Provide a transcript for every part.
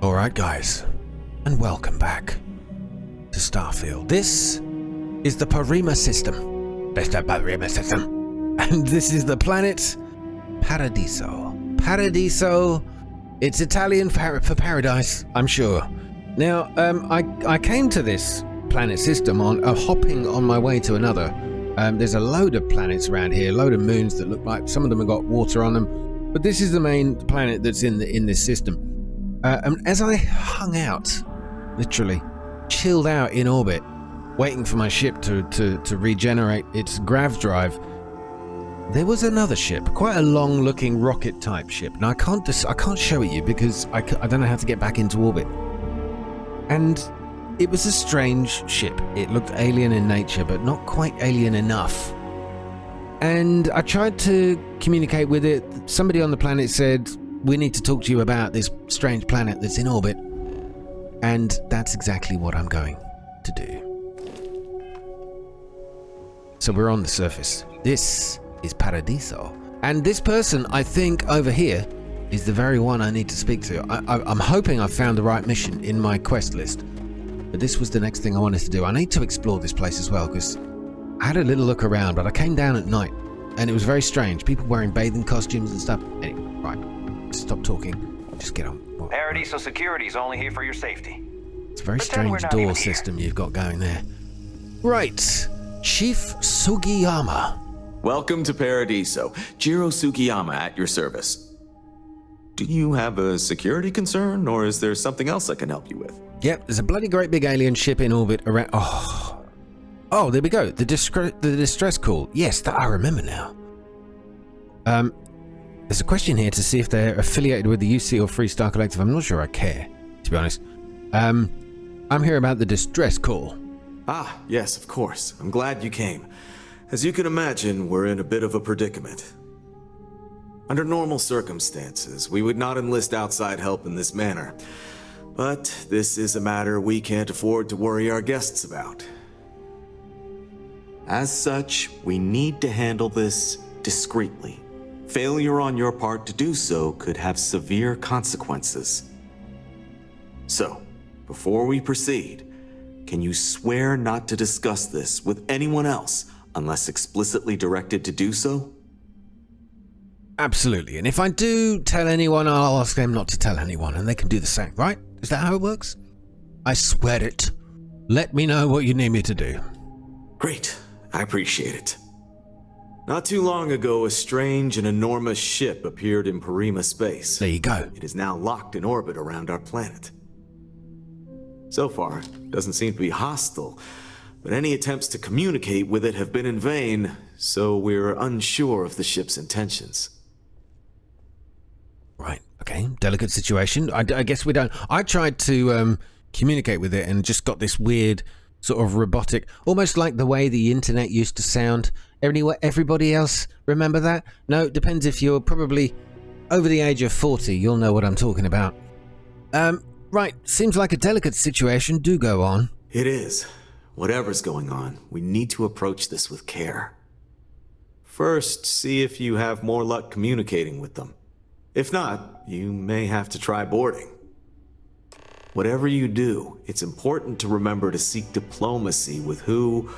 Alright guys, and welcome back to Starfield. This is the Parima system. That's the Parima system. And this is the planet Paradiso. Paradiso, it's Italian for paradise, I'm sure. Now, I came to this planet system on hopping on my way to another. There's a load of planets around here, a load of moons that look like some of them have got water on them, but this is the main planet that's in this system. And as I hung out, literally chilled out in orbit, waiting for my ship to regenerate its grav drive, there was another ship, quite a long-looking rocket-type ship. Now I can't show it you because I don't know how to get back into orbit. And it was a strange ship. It looked alien in nature, but not quite alien enough. And I tried to communicate with it. Somebody on the planet said, "We need to talk to you about this strange planet that's in orbit." And that's exactly what I'm going to do. So we're on the surface. This is Paradiso. And this person, I think, over here, is the very one I need to speak to. I'm hoping I've found the right mission in my quest list. But this was the next thing I wanted to do. I need to explore this place as well, because I had a little look around, but I came down at night, and it was very strange. People wearing bathing costumes and stuff. Anyway, right. Stop talking. Just get on. Paradiso security's only here for your safety. It's a very strange door system you've got going there. Right. Chief Sugiyama. Welcome to Paradiso. Jiro Sugiyama at your service. Do you have a security concern, or is there something else I can help you with? Yep, there's a bloody great big alien ship in orbit around... Oh, there we go. The distress call. Yes, that I remember now. There's a question here to see if they're affiliated with the UC or Free Star Collective. I'm not sure I care, to be honest. I'm here about the distress call. Ah, yes, of course. I'm glad you came. As you can imagine, we're in a bit of a predicament. Under normal circumstances, we would not enlist outside help in this manner. But this is a matter we can't afford to worry our guests about. As such, we need to handle this discreetly. Failure on your part to do so could have severe consequences. So, before we proceed, can you swear not to discuss this with anyone else unless explicitly directed to do so? Absolutely, and if I do tell anyone, I'll ask them not to tell anyone, and they can do the same, right? Is that how it works? I swear it. Let me know what you need me to do. Great, I appreciate it. Not too long ago, a strange and enormous ship appeared in Parima space. There you go. It is now locked in orbit around our planet. So far, it doesn't seem to be hostile, but any attempts to communicate with it have been in vain, so we're unsure of the ship's intentions. Right, okay, delicate situation. I guess we don't... I tried to communicate with it and just got this weird sort of robotic, almost like the way the internet used to sound. Everybody else remember that? No, it depends if you're probably over the age of 40, you'll know what I'm talking about. Right, seems like a delicate situation. Do go on. It is. Whatever's going on, we need to approach this with care. First, see if you have more luck communicating with them. If not, you may have to try boarding. Whatever you do, it's important to remember to seek diplomacy with who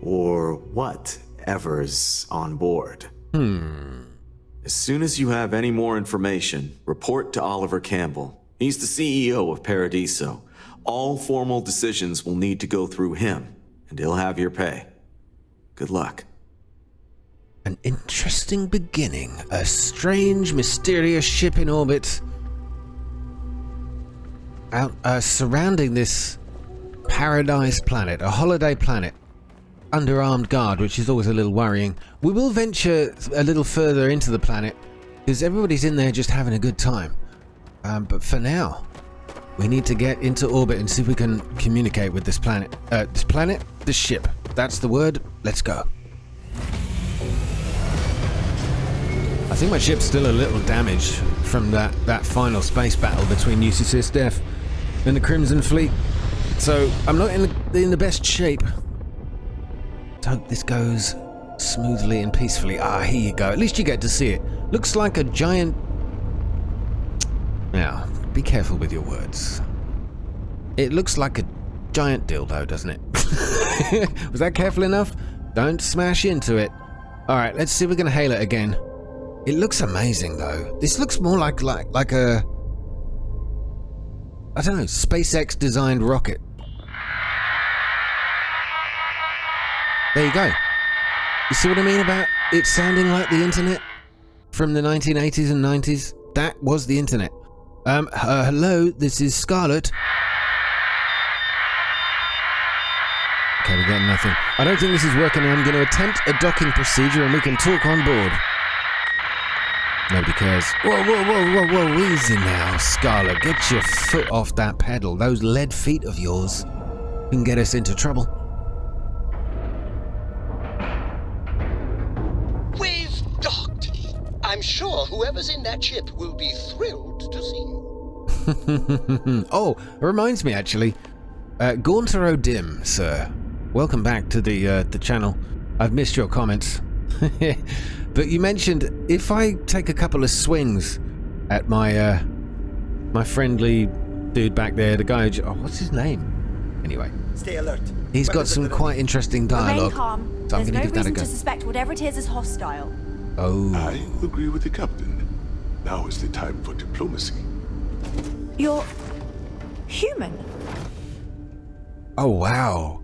or whatever's on board. As soon as you have any more information, report to Oliver Campbell. He's the CEO of Paradiso. All formal decisions will need to go through him, and he'll have your pay. Good luck. An interesting beginning. A strange, mysterious ship in orbit out surrounding this paradise planet, a holiday planet, under armed guard, which is always a little worrying. We will venture a little further into the planet because everybody's in there just having a good time. But for now, we need to get into orbit and see if we can communicate with this planet. This ship. That's the word. Let's go. I think my ship's still a little damaged from that final space battle between UCC Def and the Crimson Fleet. So I'm not in the best shape. Let's hope this goes smoothly and peacefully. Ah, here you go. At least you get to see it. Looks like a giant... Now, be careful with your words. It looks like a giant dildo, doesn't it? Was that careful enough? Don't smash into it. Alright, let's see if we can hail it again. It looks amazing, though. This looks more like a... I don't know, SpaceX designed rocket. There you go. You see what I mean about it sounding like the internet from the 1980s and 90s? That was the internet. Hello, this is Scarlet. Okay, we're getting nothing. I don't think this is working. I'm going to attempt a docking procedure and we can talk on board. Nobody cares. Whoa, easy now, Scarlet. Get your foot off that pedal. Those lead feet of yours can get us into trouble. We've docked. I'm sure whoever's in that ship will be thrilled to see you. Oh, it reminds me actually. Gaunter O'Dim, sir. Welcome back to the channel. I've missed your comments. But you mentioned if I take a couple of swings at my my friendly dude back there, the guy who, what's his name? Anyway. Stay alert. He's got some quite interesting dialogue. Remain calm. So I'm There's going to no give that a reason go. to suspect whatever it is hostile. Oh. I agree with the captain. Now is the time for diplomacy. You're human. Oh, wow.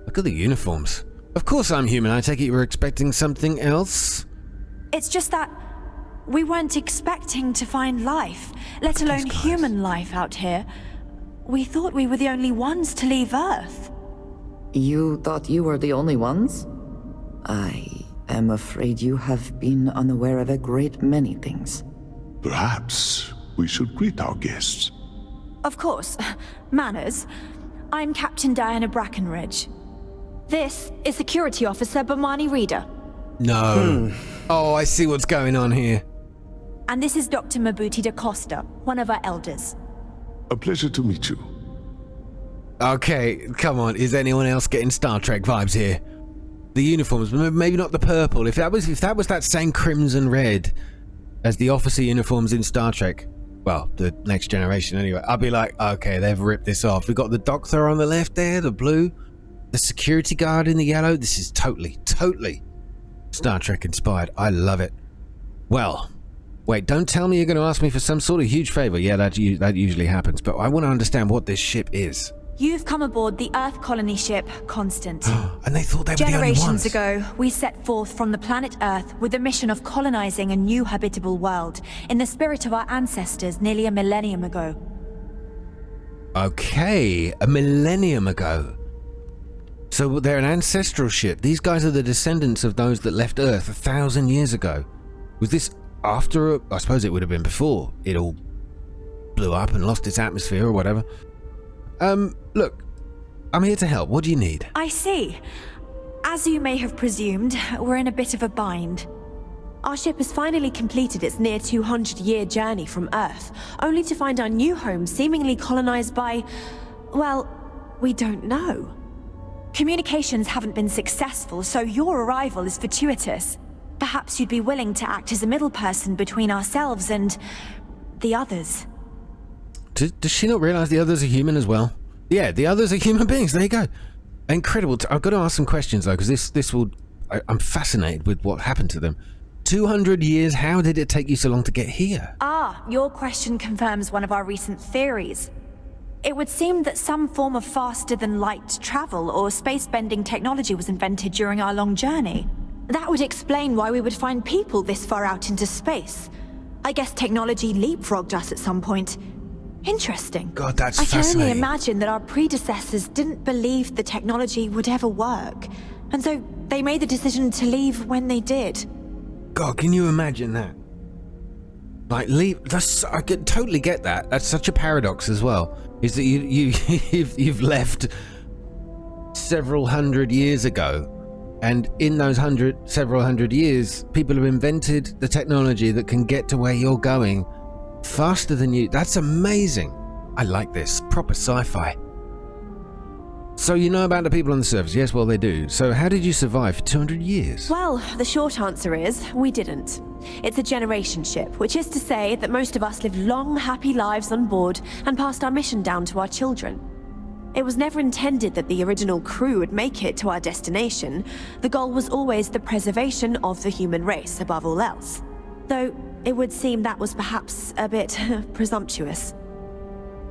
Look at the uniforms. Of course I'm human. I take it you were expecting something else? It's just that we weren't expecting to find life, let alone human life out here. We thought we were the only ones to leave Earth. You thought you were the only ones? I am afraid you have been unaware of a great many things. Perhaps we should greet our guests. Of course. Manners. I'm Captain Diana Brackenridge. This is Security Officer Bomani Reader. No. Oh, I see what's going on here. And this is Dr. Mabuti da Costa, one of our elders. A pleasure to meet you. Okay, come on. Is anyone else getting Star Trek vibes here? The uniforms, maybe not the purple. If that was that same crimson red as the officer uniforms in Star Trek, well, the Next Generation anyway, I'd be like, okay, they've ripped this off. We've got the doctor on the left there, the blue, the security guard in the yellow. This is totally Star Trek inspired. I love it. Well, wait, don't tell me you're going to ask me for some sort of huge favor. Yeah, that usually happens, but I want to understand what this ship is. You've come aboard the Earth colony ship Constant. And they thought they were the only ones. Generations ago, we set forth from the planet Earth with the mission of colonizing a new habitable world in the spirit of our ancestors nearly a millennium ago. Okay, a millennium ago. So they're an ancestral ship. These guys are the descendants of those that left Earth 1,000 years ago. Was this after? I suppose it would have been before it all blew up and lost its atmosphere or whatever. Look, I'm here to help. What do you need? I see. As you may have presumed, we're in a bit of a bind. Our ship has finally completed its near 200-year journey from Earth, only to find our new home seemingly colonized by, well, we don't know. Communications haven't been successful, so your arrival is fortuitous. Perhaps you'd be willing to act as a middle person between ourselves and the others. Does she not realize the others are human as well? Yeah, the others are human beings. There you go. Incredible. I've got to ask some questions though, because this will. I'm fascinated with what happened to them. 200 years. How did it take you so long to get here? Ah, your question confirms one of our recent theories. It would seem that some form of faster-than-light travel or space-bending technology was invented during our long journey. That would explain why we would find people this far out into space. I guess technology leapfrogged us at some point. Interesting. God, that's I can only fascinating. imagine that our predecessors didn't believe the technology would ever work, and so they made the decision to leave when they did. God, can you imagine that? Like, leave. I could totally get that. That's such a paradox as well. Is that you've left several hundred years ago, and in those several hundred years, people have invented the technology that can get to where you're going faster than you. That's amazing. I like this. Proper sci-fi. So you know about the people on the surface? Yes, well they do. So how did you survive for 200 years? Well, the short answer is, we didn't. It's a generation ship, which is to say that most of us lived long, happy lives on board and passed our mission down to our children. It was never intended that the original crew would make it to our destination. The goal was always the preservation of the human race above all else. Though it would seem that was perhaps a bit presumptuous.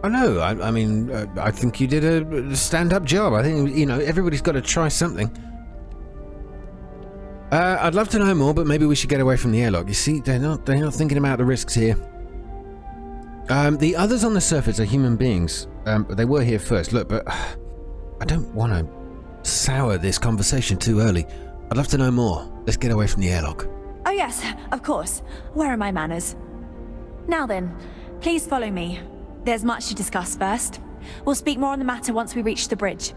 Oh no, I mean, I think you did a stand-up job. I think, you know, everybody's got to try something. I'd love to know more, but maybe we should get away from the airlock. You see, they're not thinking about the risks here. The others on the surface are human beings. They were here first. Look, but I don't want to sour this conversation too early. I'd love to know more. Let's get away from the airlock. Oh yes, of course. Where are my manners? Now then, please follow me. There's much to discuss first. We'll speak more on the matter once we reach the bridge.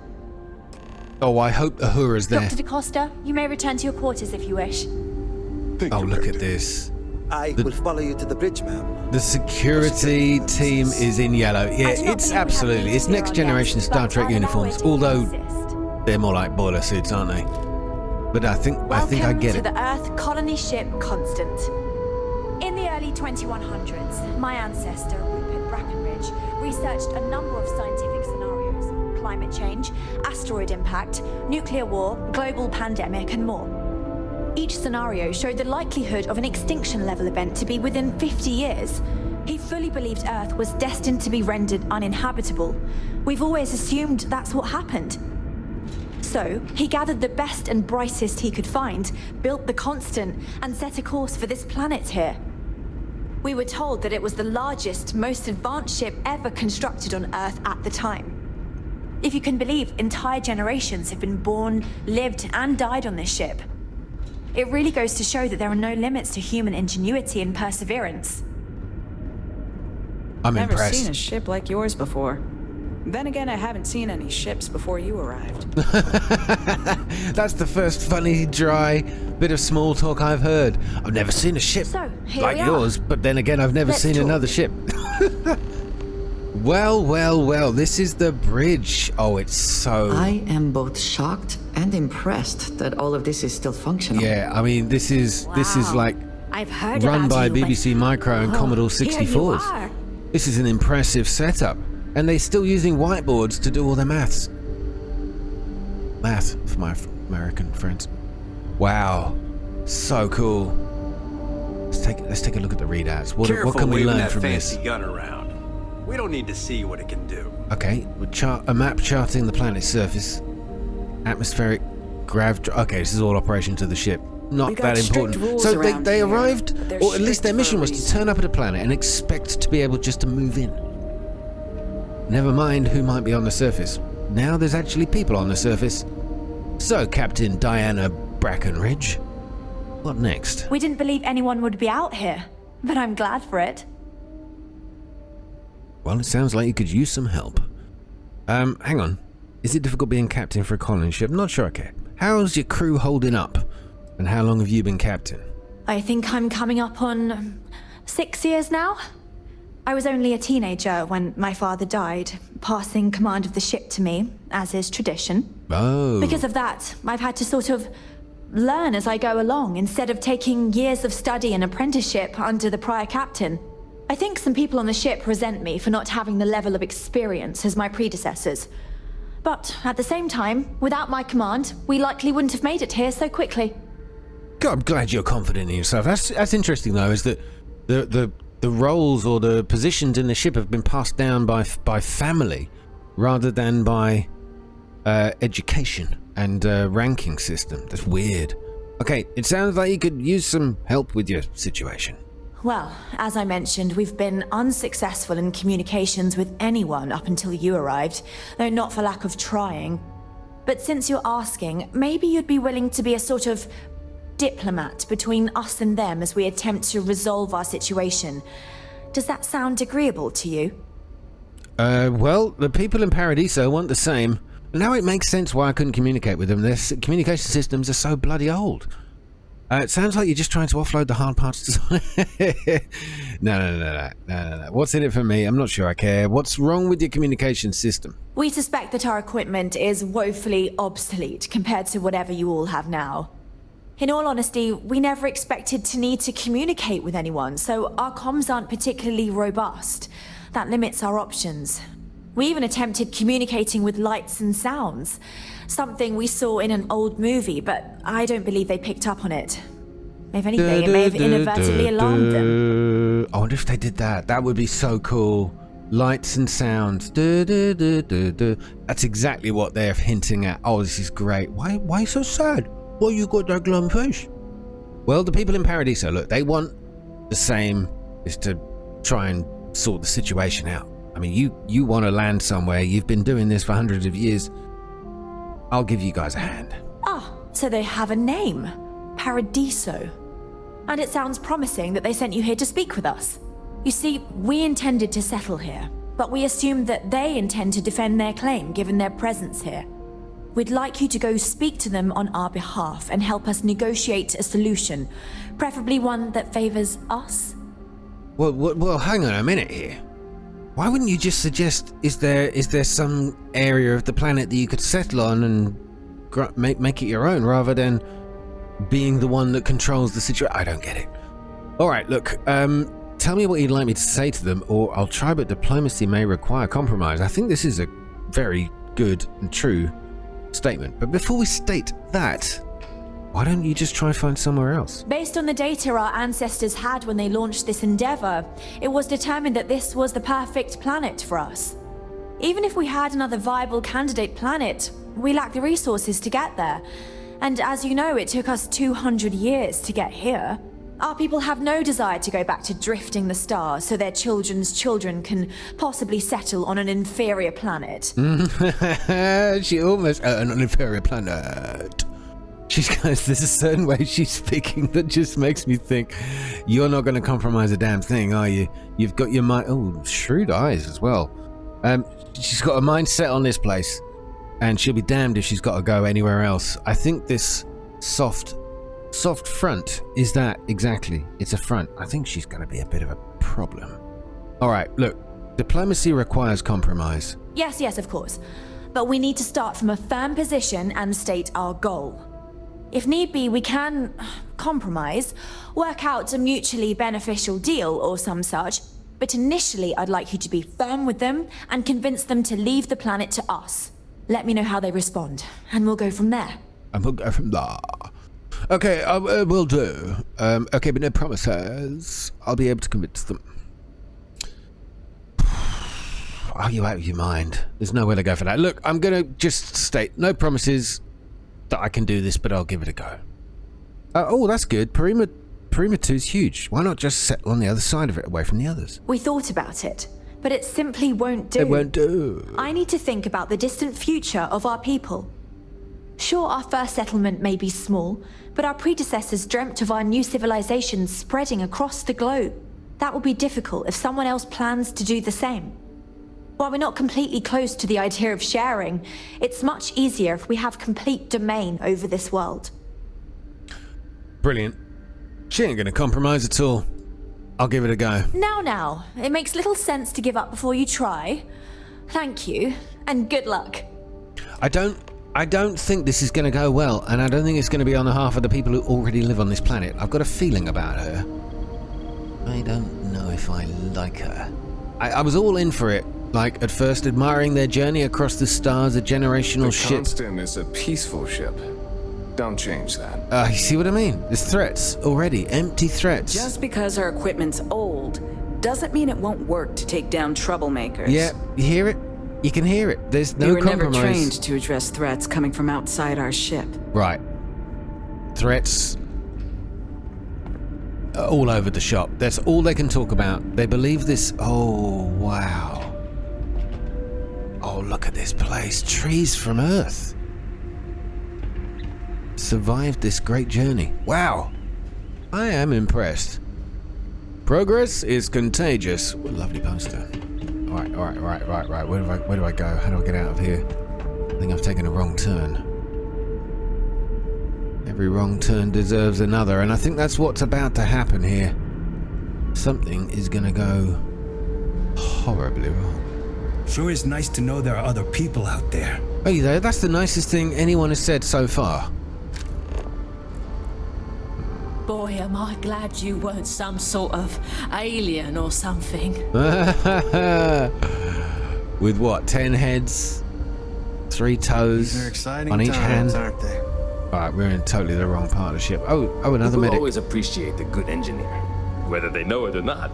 Oh, I hope Uhura's there. Dr. DaCosta, you may return to your quarters if you wish. Thank Oh, you, look at Captain. this. I will follow you to the bridge, ma'am. The security team is in yellow. Yeah, I do not it's believe we have absolutely. names It's here next on generation yet, Star but Trek I'll allow uniforms, it if you although insist. they're more like boiler suits, aren't they? But I think I get Welcome it. to the Earth colony ship Constant. In the early 2100s, my ancestor, Rupert Brackenridge, researched a number of scientific scenarios: climate change, asteroid impact, nuclear war, global pandemic, and more. Each scenario showed the likelihood of an extinction-level event to be within 50 years. He fully believed Earth was destined to be rendered uninhabitable. We've always assumed that's what happened. So, he gathered the best and brightest he could find, built the Constant, and set a course for this planet here. We were told that it was the largest, most advanced ship ever constructed on Earth at the time. If you can believe, entire generations have been born, lived, and died on this ship. It really goes to show that there are no limits to human ingenuity and perseverance. I'm Never impressed. seen a ship like yours before. Then again, I haven't seen any ships before you arrived. That's the first funny, dry bit of small talk I've heard. I've never seen a ship So, here like we are. yours, but then again, I've never Let's seen talk. another ship. Well, this is the bridge. Oh, it's so... I am both shocked and impressed that all of this is still functional. Yeah, I mean, this is Wow. like I've heard run about by you, but- BBC Micro and Oh, Commodore here you 64s. are. This is an impressive setup. And they're still using whiteboards to do all their maths. Math for my American friends. Wow. So cool. Let's take a look at the readouts. What can we waving learn that from fancy this? gun around. We don't need to see what it can do. Okay, a map charting the planet's surface. Atmospheric okay, this is all operations of the ship. Not We got that strict important. rules So around they here, arrived, but they're or at least strict their for a mission was to reason. turn up at a planet and expect to be able just to move in. Never mind who might be on the surface. Now there's actually people on the surface. So, Captain Diana Brackenridge, what next? We didn't believe anyone would be out here, but I'm glad for it. Well, it sounds like you could use some help. Hang on. Is it difficult being captain for a colony ship? Not sure I care. How's your crew holding up? And how long have you been captain? I think I'm coming up on 6 years now. I was only a teenager when my father died, passing command of the ship to me, as is tradition. Oh. Because of that, I've had to sort of learn as I go along, instead of taking years of study and apprenticeship under the prior captain. I think some people on the ship resent me for not having the level of experience as my predecessors. But at the same time, without my command, we likely wouldn't have made it here so quickly. God, I'm glad you're confident in yourself. That's interesting, though, is that the roles or the positions in the ship have been passed down by family rather than by education and ranking system. That's weird. Okay, it sounds like you could use some help with your situation. Well, as I mentioned, we've been unsuccessful in communications with anyone up until you arrived, though not for lack of trying. But since you're asking, maybe you'd be willing to be a sort of diplomat between us and them as we attempt to resolve our situation. Does that sound agreeable to you? Well, the people in Paradiso want the same. Now it makes sense why I couldn't communicate with them. Their communication systems are so bloody old. It sounds like you're just trying to offload the hard parts. No. What's in it for me? I'm not sure I care. What's wrong with your communication system? We suspect that our equipment is woefully obsolete compared to whatever you all have now. In all honesty, we never expected to need to communicate with anyone, so our comms aren't particularly robust. That limits our options. We even attempted communicating with lights and sounds, something we saw in an old movie, but I don't believe they picked up on it. If anything, it may have inadvertently alarmed them. I wonder if they did that. That would be so cool. Lights and sounds. That's exactly what they're hinting at. Oh, this is great. Why so sad? Why you got that glum face? Well, the people in Paradiso, look, they want the same, is to try and sort the situation out. I mean, you want to land somewhere. You've been doing this for hundreds of years. I'll give you guys a hand. Ah, so they have a name. Paradiso. And it sounds promising that they sent you here to speak with us. You see, we intended to settle here, but we assumed that they intend to defend their claim given their presence here. We'd like you to go speak to them on our behalf and help us negotiate a solution, preferably one that favors us. Well, hang on a minute here. Why wouldn't you just suggest, is there some area of the planet that you could settle on and make it your own rather than being the one that controls the situation? I don't get it. All right, look, tell me what you'd like me to say to them, or I'll try, but diplomacy may require compromise. I think this is a very good and true statement. But before we state that, why don't you just try and find somewhere else? Based on the data our ancestors had when they launched this endeavor, it was determined that this was the perfect planet for us. Even if we had another viable candidate planet, we lack the resources to get there. And as you know, it took us 200 years to get here. Our people have no desire to go back to drifting the stars so their children's children can possibly settle on an inferior planet. She almost... an inferior planet. There's a certain way she's speaking that just makes me think you're not going to compromise a damn thing, are you? You've got your mind... Oh, shrewd eyes as well. She's got a mind set on this place, and she'll be damned if she's got to go anywhere else. I think this soft front is that exactly. It's a front. I think she's going to be a bit of a problem. All right, look, diplomacy requires compromise. Yes, of course. But we need to start from a firm position and state our goal. If need be, we can compromise, work out a mutually beneficial deal or some such, but initially I'd like you to be firm with them and convince them to leave the planet to us. Let me know how they respond, and we'll go from there. And we'll go from there. Okay, will do. Okay, but no promises. I'll be able to convince them. Are you out of your mind? There's nowhere to go for that. Look, I'm going to just state no promises that I can do this, but I'll give it a go. Oh, that's good. Perimeter 2's huge. Why not just settle on the other side of it, away from the others? We thought about it, but it simply won't do. It won't do. I need to think about the distant future of our people. Sure, our first settlement may be small, but our predecessors dreamt of our new civilization spreading across the globe. That will be difficult if someone else plans to do the same. While we're not completely close to the idea of sharing, it's much easier if we have complete domain over this world. Brilliant. She ain't gonna compromise at all. I'll give it a go. Now, it makes little sense to give up before you try. Thank you, and good luck. I don't think this is gonna go well, and I don't think it's gonna be on the half of the people who already live on this planet. I've got a feeling about her. I don't know if I like her. I was all in for it. Like, at first admiring their journey across the stars, a generational ship. The Constant is a peaceful ship. Don't change that. You see what I mean? There's threats already. Empty threats. Just because our equipment's old doesn't mean it won't work to take down troublemakers. Yeah, you hear it? You can hear it. There's no compromise. We were never trained to address threats coming from outside our ship. Right. Threats all over the shop. That's all they can talk about. They believe this. Oh, wow. Oh, look at this place. Trees from Earth. Survived this great journey. Wow. I am impressed. Progress is contagious. What a lovely poster. All right. Where do I go? How do I get out of here? I think I've taken a wrong turn. Every wrong turn deserves another, and I think that's what's about to happen here. Something is gonna go horribly wrong. Sure is nice to know there are other people out there. Hey there, that's the nicest thing anyone has said so far. Boy, am I glad you weren't some sort of alien or something. With what, 10 heads? 3 toes These are exciting on each times, hand? aren't they? Alright, we're in totally the wrong part of the ship. Oh, another People medic. always appreciate a good engineer, whether they know it or not.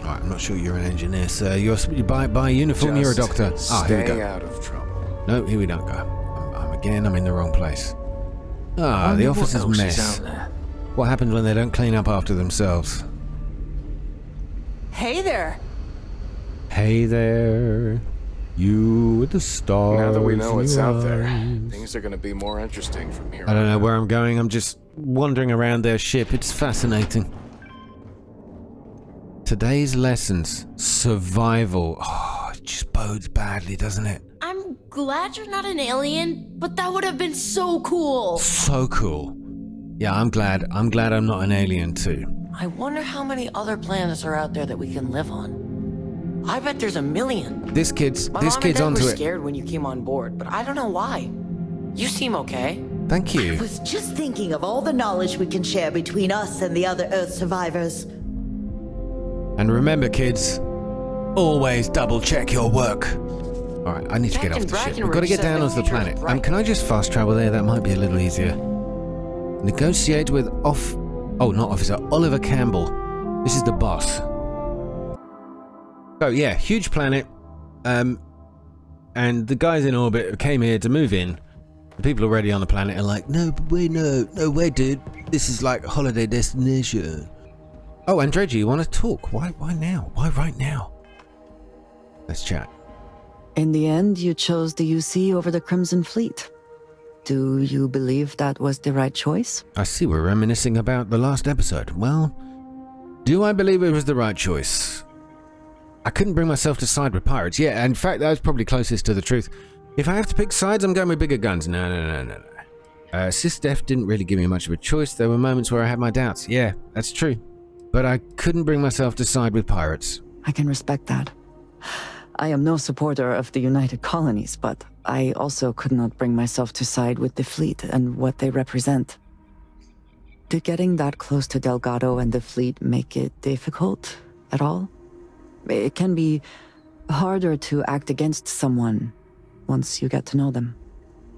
Alright, I'm not sure you're an engineer, sir. You're by uniform, you're a doctor. Here we Stay go. out of trouble. No, here we don't go. I'm in the wrong place. The officer's mess. What happens when they don't clean up after themselves? Hey there. Hey there, you with the stars. Now that we know in it's your out there, eyes. things are going to be more interesting from here. I don't know where I'm going. I'm just wandering around their ship. It's fascinating. Today's lessons: survival. Oh, it just bodes badly, doesn't it? I'm glad you're not an alien, but that would have been so cool. So cool. Yeah, I'm glad I'm not an alien too. I wonder how many other planets are out there that we can live on. I bet there's a million. This kid's My mom and Dad onto were it. scared when you came on board, but I don't know why. You seem okay. Thank you. I was just thinking of all the knowledge we can share between us and the other Earth survivors. And remember, kids, always double check your work. Alright, I need to get off the ship. We've got to get down onto the planet. Can I just fast travel there? That might be a little easier. Negotiate with Oliver Campbell. This is the boss. So yeah, huge planet. And the guys in orbit came here to move in. The people already on the planet are like, no way, dude. This is like a holiday destination. Oh, Andreji, you want to talk? Why now? Why right now? Let's chat. In the end, you chose the UC over the Crimson Fleet. Do you believe that was the right choice? I see we're reminiscing about the last episode. Well, do I believe it was the right choice? I couldn't bring myself to side with pirates. Yeah, in fact, that was probably closest to the truth. If I have to pick sides, I'm going with bigger guns. No. SysDef didn't really give me much of a choice. There were moments where I had my doubts. Yeah, that's true. But I couldn't bring myself to side with pirates. I can respect that. I am no supporter of the United Colonies, but I also could not bring myself to side with the fleet and what they represent. Did getting that close to Delgado and the fleet make it difficult at all? It can be harder to act against someone once you get to know them.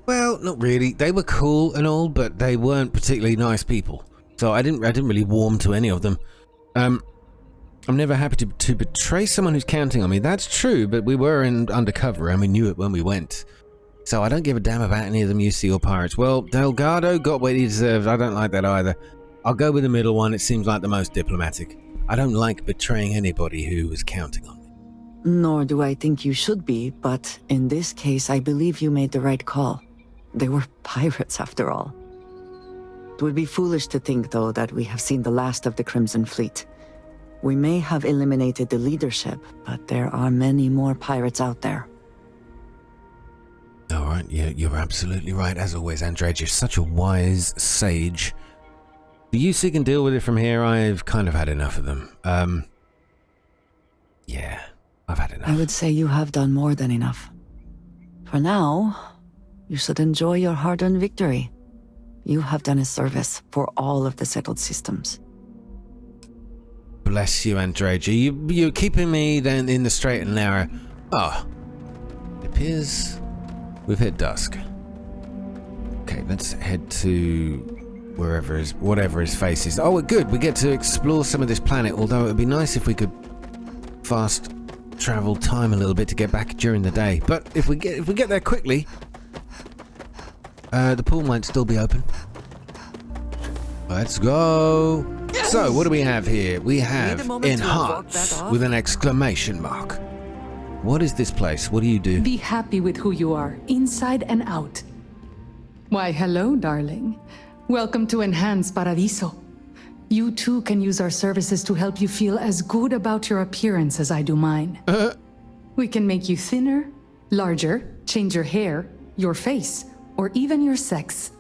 Well, not really. They were cool and all, but they weren't particularly nice people. So I didn't really warm to any of them. I'm never happy to betray someone who's counting on me. That's true, but we were undercover and we knew it when we went. So I don't give a damn about any of them UC or pirates. Well, Delgado got what he deserved. I don't like that either. I'll go with the middle one. It seems like the most diplomatic. I don't like betraying anybody who was counting on me. Nor do I think you should be, but in this case, I believe you made the right call. They were pirates after all. It would be foolish to think, though, that we have seen the last of the Crimson Fleet. We may have eliminated the leadership, but there are many more pirates out there. All right, yeah, you're absolutely right, as always, Andrej. You're such a wise sage. The UC can deal with it from here. I've kind of had enough of them. Yeah, I've had enough. I would say you have done more than enough. For now, you should enjoy your hard-earned victory. You have done a service for all of the settled systems. Bless you, Andrej. You're keeping me then in the straight and narrow. It appears we've hit dusk. Okay, let's head to whatever his face is. Oh, good. We get to explore some of this planet. Although it would be nice if we could fast travel time a little bit to get back during the day. But if we get there quickly, the pool might still be open. Let's go. So, what do we have here? We have enhance with an exclamation mark. What is this place? What do you do? Be happy with who you are, inside and out. Why, hello, darling. Welcome to Enhance Paradiso. You too can use our services to help you feel as good about your appearance as I do mine. We can make you thinner, larger, change your hair, your face, or even your sex.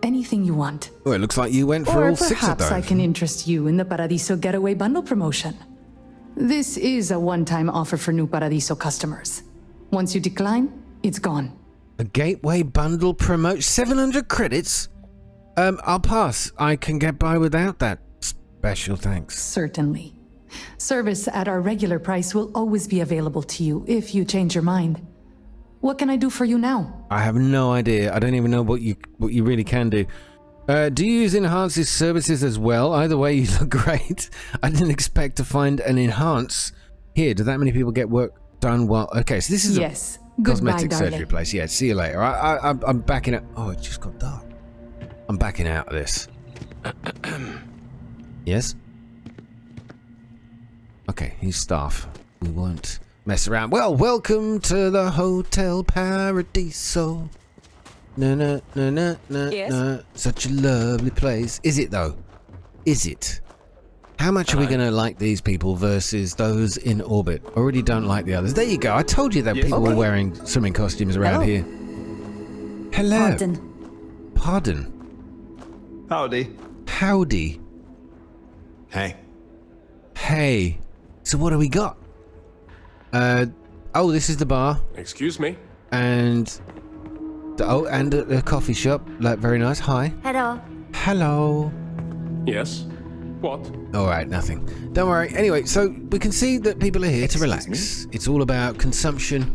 Anything you want. Well, it looks like you went for Or all 6 of perhaps those. I can interest you in the Paradiso Getaway Bundle promotion. This is a one-time offer for new Paradiso customers. Once you decline, it's gone. A gateway bundle promote 700 credits? I'll pass. I can get by without that. Special thanks. Certainly. Service at our regular price will always be available to you if you change your mind. What can I do for you now? I have no idea. I don't even know what you really can do. Do you use Enhance's services as well? Either way, you look great. I didn't expect to find an Enhance here. Do that many people get work done well? Okay, so this is a cosmetic surgery place. Yeah, see you later. I'm backing out. Oh, it just got dark. I'm backing out of this. Yes? Okay, he's staff. We won't mess around. Well, welcome to the Hotel Paradiso. No, yes? Such a lovely place. Is it, though? Is it? How much are we going to like these people versus those in orbit? Already don't like the others. There you go. I told you that people were wearing swimming costumes around here. Hello. Pardon. Howdy. Howdy. Hey. Hey. So what do we got? Oh, this is the bar. Excuse me? And... Oh, and a coffee shop. Like, very nice. Hi. Hello. Hello. Yes? What? Alright, nothing. Don't worry. Anyway, so we can see that people are here to relax. It's all about consumption,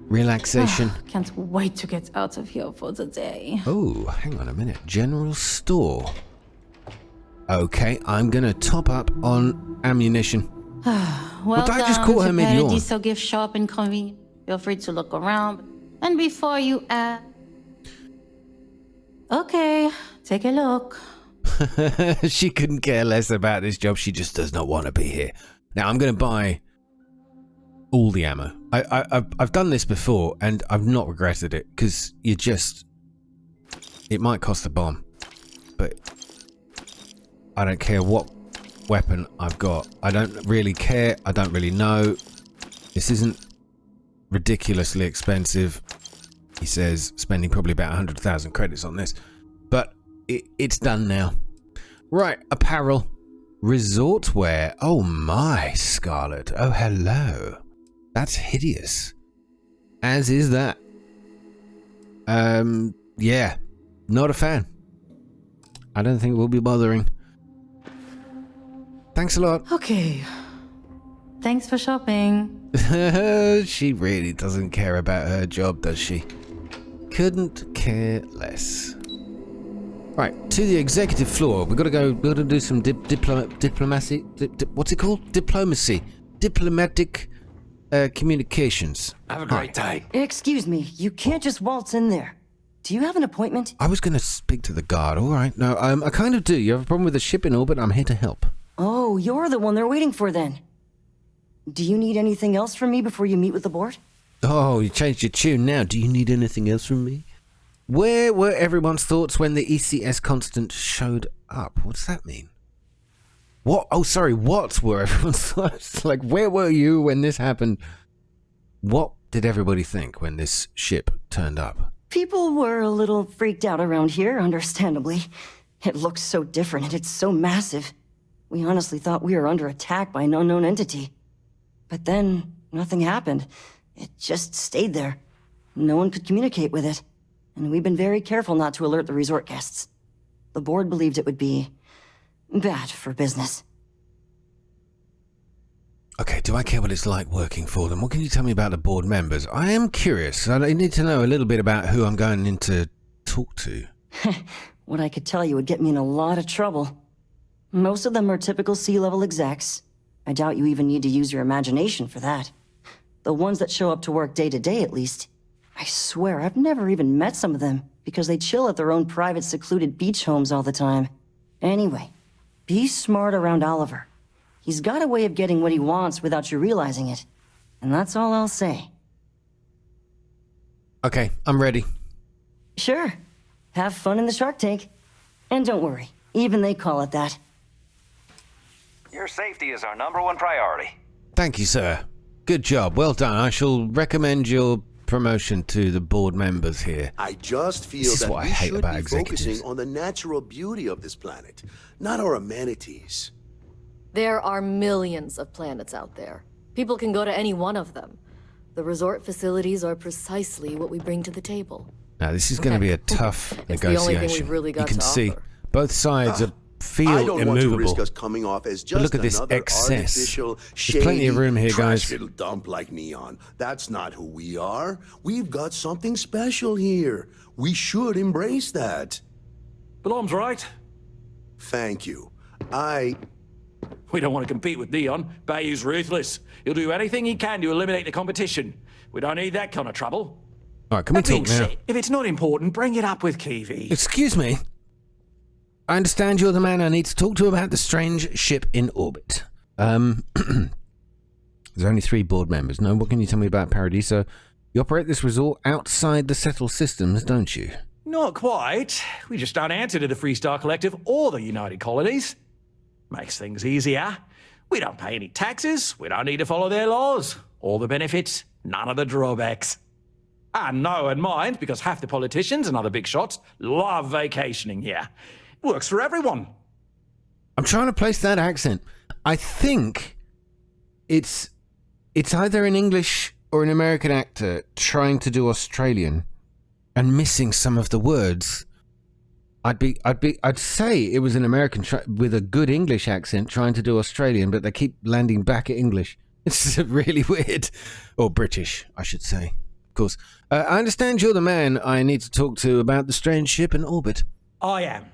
relaxation. Can't wait to get out of here for the day. Oh, hang on a minute. General store. Okay, I'm gonna top up on ammunition. Well, did I just call her mid-yawn? Paradiso gift shop and convenient. Feel free to look around. And before you ask... Okay, take a look. She couldn't care less about this job. She just does not want to be here. Now, I'm going to buy all the ammo. I've done this before, and I've not regretted it, because you just... It might cost a bomb, but I don't care what weapon I've got. I don't really care. I don't really know. This isn't ridiculously expensive. He says spending probably about 100,000 credits on this, but it's done now. Right, apparel, resort wear. Oh my, Scarlet. Oh hello. That's hideous. As is that. Yeah, not a fan. I don't think we'll be bothering. Thanks a lot. Okay. Thanks for shopping. She really doesn't care about her job, does she? Couldn't care less. Right, to the executive floor. We've got to go. We've got to do some diplomacy. What's it called? Diplomacy. Diplomatic communications. Have a great day. Excuse me, you can't just waltz in there. Do you have an appointment? I was going to speak to the guard. All right. No, I kind of do. You have a problem with the ship in orbit? I'm here to help. Oh, you're the one they're waiting for then. Do you need anything else from me before you meet with the board? Oh, you changed your tune now. Do you need anything else from me? Where were everyone's thoughts when the ECS constant showed up? What does that mean? What? Oh, sorry. What were everyone's thoughts? Like, where were you when this happened? What did everybody think when this ship turned up? People were a little freaked out around here, understandably. It looks so different and it's so massive. We honestly thought we were under attack by an unknown entity. But then, nothing happened. It just stayed there. No one could communicate with it. And we've been very careful not to alert the resort guests. The board believed it would be bad for business. Okay, do I care what it's like working for them? What can you tell me about the board members? I am curious. I need to know a little bit about who I'm going in to talk to. What I could tell you would get me in a lot of trouble. Most of them are typical C-level execs. I doubt you even need to use your imagination for that. The ones that show up to work day to day, at least. I swear, I've never even met some of them, because they chill at their own private, secluded beach homes all the time. Anyway, be smart around Oliver. He's got a way of getting what he wants without you realizing it. And that's all I'll say. Okay, I'm ready. Sure. Have fun in the shark tank. And don't worry, even they call it that. Your safety is our #1 priority. Thank you, sir. Good job. Well done. I shall recommend your promotion to the board members here. I just feel This is that what I we hate should about be executives. focusing on the natural beauty of this planet, not our amenities. There are millions of planets out there. People can go to any one of them. The resort facilities are precisely what we bring to the table. Now, this is going to be a tough It's the only negotiation. thing we've really got You can to see offer. both sides feel I don't want to immovable. risk us coming off as But just look at this another excess. artificial, There's plenty of room here, trash guys. little dump like Neon. That's not who we are. We've got something special here. We should embrace that. Blom's right. Thank you. We don't want to compete with Neon. Bayou's ruthless. He'll do anything he can to eliminate the competition. We don't need that kind of trouble. All right, can we That being talk now? said, if it's not important, bring it up with Kiwi. Excuse me. I understand you're the man I need to talk to about the strange ship in orbit. There's only 3 board members. No, what can you tell me about Paradiso? You operate this resort outside the settled systems, don't you? Not quite. We just don't answer to the Freestar Collective or the United Colonies. Makes things easier. We don't pay any taxes. We don't need to follow their laws. All the benefits, none of the drawbacks. And know and mind, because half the politicians and other big shots love vacationing here. Works for everyone. I'm trying to place that accent. I think it's either an English or an American actor trying to do Australian and missing some of the words. I'd say it was an American with a good English accent trying to do Australian, but they keep landing back at English. It's really weird. Or British, I should say. Of course. I understand you're the man I need to talk to about the strange ship in orbit. I am.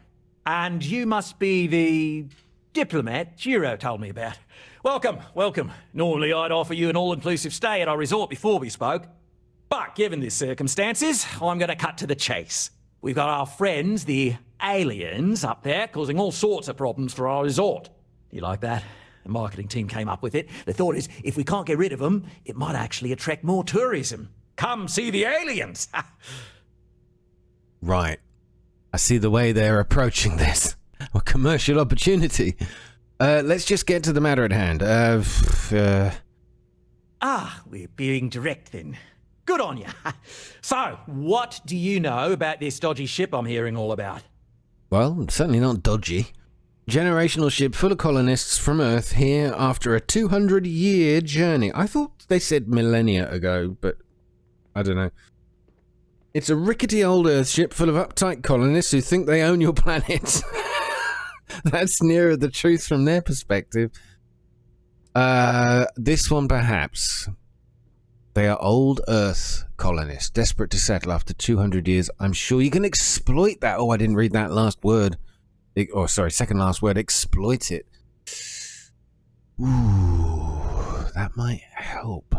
And you must be the diplomat Giro told me about. Welcome, welcome. Normally I'd offer you an all-inclusive stay at our resort before we spoke. But given the circumstances, I'm going to cut to the chase. We've got our friends, the aliens, up there, causing all sorts of problems for our resort. You like that? The marketing team came up with it. The thought is, if we can't get rid of them, it might actually attract more tourism. Come see the aliens! Right. I see the way they're approaching this. A commercial opportunity. Let's just get to the matter at hand. We're being direct then. Good on you. So, what do you know about this dodgy ship I'm hearing all about? Well, certainly not dodgy. Generational ship full of colonists from Earth here after a 200-year journey. I thought they said millennia ago, but I don't know. It's a rickety old Earth ship full of uptight colonists who think they own your planet. That's nearer the truth from their perspective. This one perhaps. They are old Earth colonists, desperate to settle after 200 years. I'm sure you can exploit that. Oh, I didn't read that last word. Second last word. Exploit it. Ooh, that might help.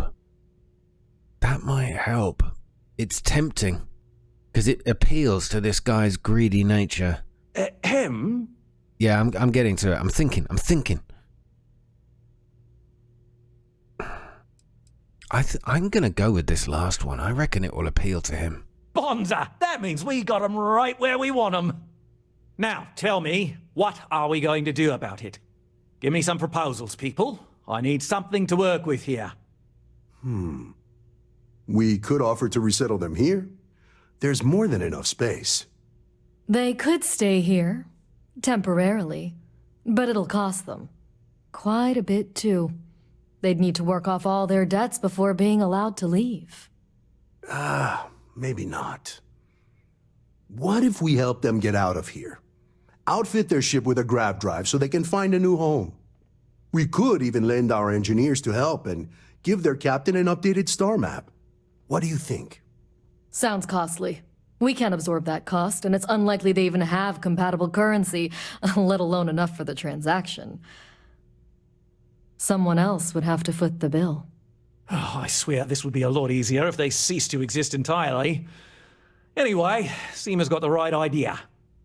That might help. It's tempting, because it appeals to this guy's greedy nature. Him? Yeah, I'm getting to it. I'm thinking. I'm going to go with this last one. I reckon it will appeal to him. Bonza! That means we got him right where we want him. Now, tell me, what are we going to do about it? Give me some proposals, people. I need something to work with here. We could offer to resettle them here. There's more than enough space. They could stay here, temporarily, but it'll cost them. Quite a bit, too. They'd need to work off all their debts before being allowed to leave. Maybe not. What if we help them get out of here? Outfit their ship with a grav drive so they can find a new home. We could even lend our engineers to help and give their captain an updated star map. What do you think? Sounds costly. We can't absorb that cost, and it's unlikely they even have compatible currency, let alone enough for the transaction. Someone else would have to foot the bill. Oh, I swear this would be a lot easier if they ceased to exist entirely. Anyway, Seema's got the right idea.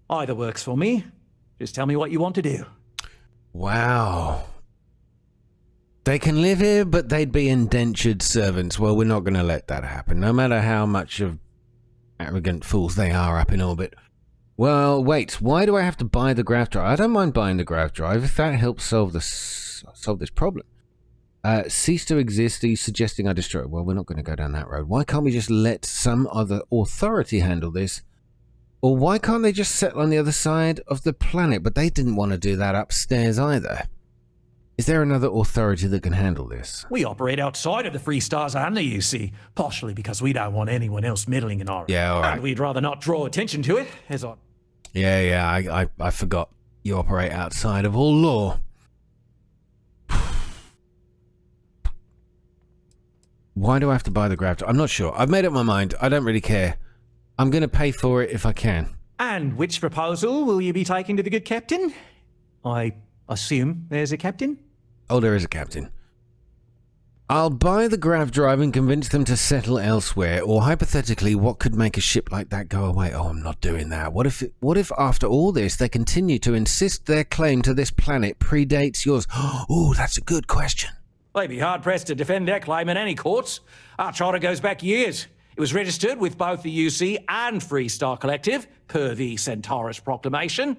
Either works for me. Just tell me what you want to do. Wow. They can live here, but they'd be indentured servants. Well, we're not going to let that happen, no matter how much of arrogant fools they are up in orbit. Well, wait, why do I have to buy the grav drive? I don't mind buying the grav drive if that helps solve this problem. Cease to exist. Are you suggesting I destroy it? Well, we're not going to go down that road. Why can't we just let some other authority handle this? Or why can't they just settle on the other side of the planet? But they didn't want to do that upstairs either. Is there another authority that can handle this? We operate outside of the Free Stars and the UC, partially because we don't want anyone else meddling in our... Yeah, all right. And we'd rather not draw attention to it, as I... Yeah, I forgot. You operate outside of all law. Why do I have to buy the grav? I'm not sure. I've made up my mind. I don't really care. I'm going to pay for it if I can. And which proposal will you be taking to the good captain? I assume there's a captain? Oh, there is a captain. I'll buy the grav drive and convince them to settle elsewhere. Or hypothetically, what could make a ship like that go away? Oh, I'm not doing that. What if after all this, they continue to insist their claim to this planet predates yours? Oh, that's a good question. They'd be hard-pressed to defend their claim in any courts. Our charter goes back years. It was registered with both the UC and Free Star Collective, per the Centaurus Proclamation.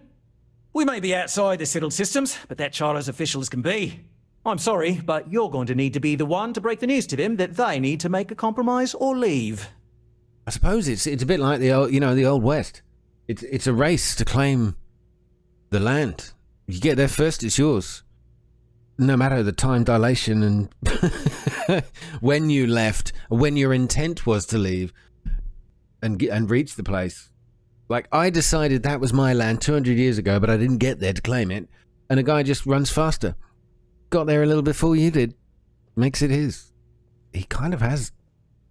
We may be outside the settled systems, but that charter's official as can be. I'm sorry, but you're going to need to be the one to break the news to them that they need to make a compromise or leave. I suppose it's a bit like the old West. It's a race to claim the land. You get there first, it's yours. No matter the time dilation and when you left, when your intent was to leave and reach the place. Like, I decided that was my land 200 years ago, but I didn't get there to claim it. And a guy just runs faster. Got there a little before you did. Makes it his. He kind of has.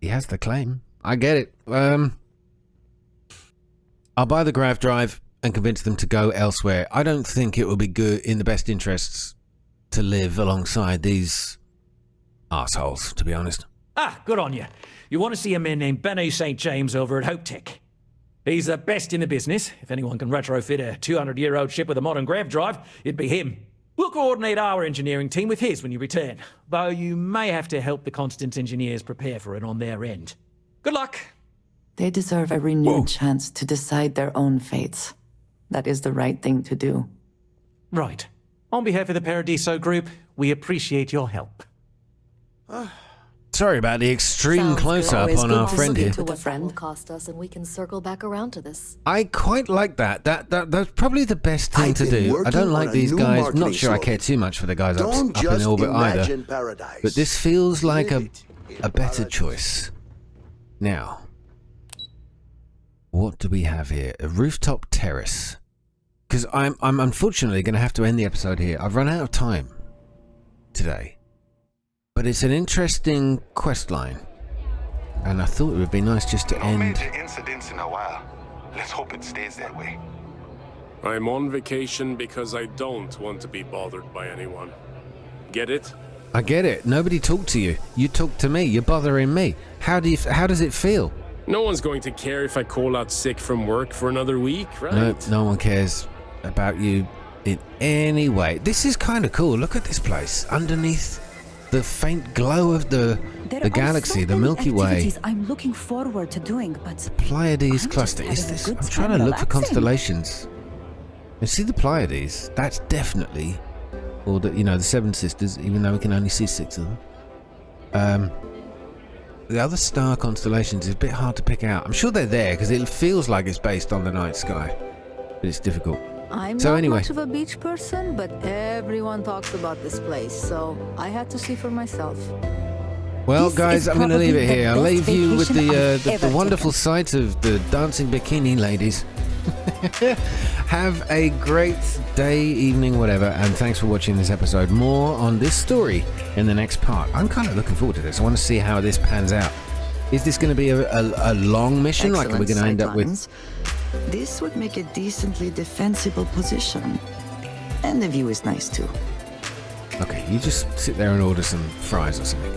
He has the claim. I get it. I'll buy the grav drive and convince them to go elsewhere. I don't think it will be good in the best interests to live alongside these assholes, to be honest. Ah, good on you. You want to see a man named Benny St. James over at Hope Tech. He's the best in the business. If anyone can retrofit a 200-year-old ship with a modern grav drive, it'd be him. We'll coordinate our engineering team with his when you return, though you may have to help the Constance engineers prepare for it on their end. Good luck. They deserve a renewed chance to decide their own fates. That is the right thing to do. Right. On behalf of the Paradiso group, we appreciate your help. Sorry about the extreme close-up on our friend here. To a friend will cost us, and we can circle back around to this. I quite like that. That's probably the best thing to do. I don't like these guys. Not sure I care too much for the guys up in orbit either. Paradise. But this feels like a better choice. Now, what do we have here? A rooftop terrace. Because I'm unfortunately going to have to end the episode here. I've run out of time today. But it's an interesting quest line. And I thought it would be nice just to end... major incidents in a while. Let's hope it stays that way. I'm on vacation because I don't want to be bothered by anyone. Get it? I get it. Nobody talked to you. You talk to me. You're bothering me. How does it feel? No one's going to care if I call out sick from work for another week, right? No one cares about you in any way. This is kind of cool. Look at this place. Underneath the faint glow of the galaxy, the Milky Way. I'm looking forward to doing, but Pleiades cluster. Is this? I'm trying to look for constellations. You see the Pleiades? That's definitely, or the Seven Sisters. Even though we can only see 6 of them. The other star constellations is a bit hard to pick out. I'm sure they're there because it feels like it's based on the night sky, but it's difficult. I'm not much of a beach person, but everyone talks about this place, so I had to see for myself. Well, guys, I'm going to leave it here. I'll leave you with the wonderful sight of the dancing bikini ladies. Have a great day, evening, whatever, and thanks for watching this episode. More on this story in the next part. I'm kind of looking forward to this. I want to see how this pans out. Is this going to be a long mission? Like, are we going to end up with... This would make a decently defensible position. And the view is nice too. Okay, you just sit there and order some fries or something.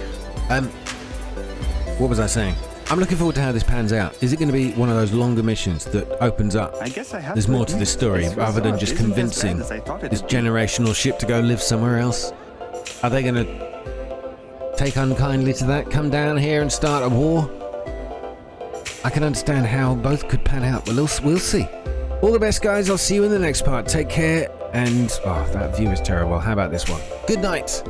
What was I saying? I'm looking forward to how this pans out. Is it going to be one of those longer missions that opens up? There's more to this story rather than just convincing this generational ship to go live somewhere else. Are they going to take unkindly to that, come down here and start a war? I can understand how both could pan out, but we'll see. All the best, guys. I'll see you in the next part. Take care, and... oh, that view is terrible. How about this one? Good night.